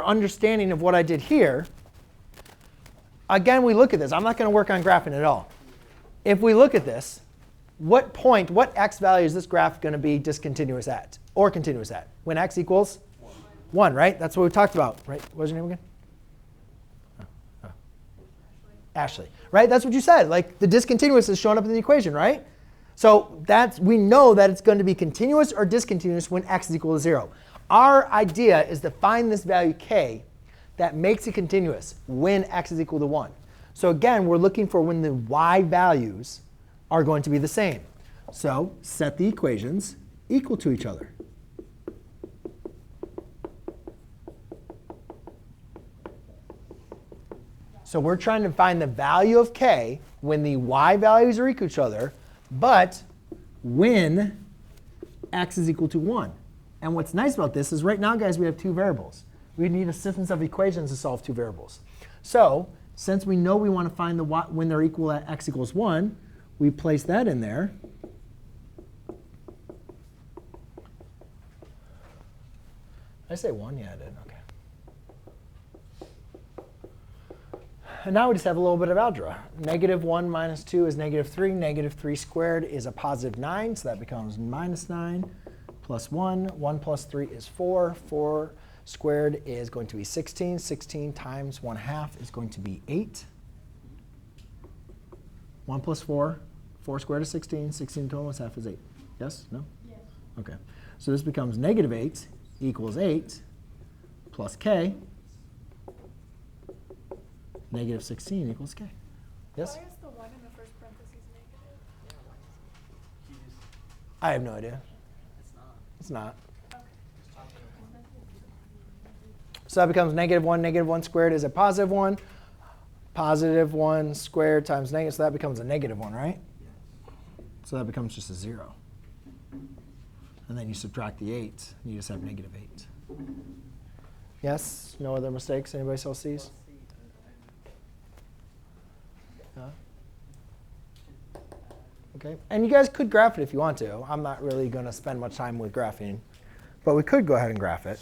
understanding of what I did here, again, we look at this. I'm not going to work on graphing at all. If we look at this, what x value is this graph going to be discontinuous at or continuous at? When x equals 1, right? That's what we talked about, right? What was your name again? Ashley, right? That's what you said. Like the discontinuous is showing up in the equation, right? So we know that it's going to be continuous or discontinuous when x is equal to 0. Our idea is to find this value k that makes it continuous when x is equal to 1. So again, we're looking for when the y values are going to be the same. So set the equations equal to each other. So we're trying to find the value of k when the y values are equal to each other, but when x is equal to 1. And what's nice about this is right now, guys, we have two variables. We need a sequence of equations to solve two variables. So since we know we want to find the y when they're equal at x equals 1, we place that in there. Did I say 1? Yeah, I did. OK. And now we just have a little bit of algebra. -1 minus 2 is -3. -3 squared is a positive 9. So that becomes -9 plus 1. 1 plus 3 is 4. 4 squared is going to be 16. 16 times 1/2 is going to be 8. 1 plus 4. 4 squared is 16. 16 total is half is 8. Yes? No? Yes. OK. So this becomes -8 equals 8 plus k. -16 equals k. Yes? Why is the 1 in the first parentheses negative? I have no idea. It's not. Okay. So that becomes -1. -1 squared is a positive 1. Positive 1 squared times negative. So that becomes a -1, right? So that becomes just a 0. And then you subtract the 8. And you just have -8. Yes? No other mistakes anybody else sees? OK. And you guys could graph it if you want to. I'm not really going to spend much time with graphing. But we could go ahead and graph it.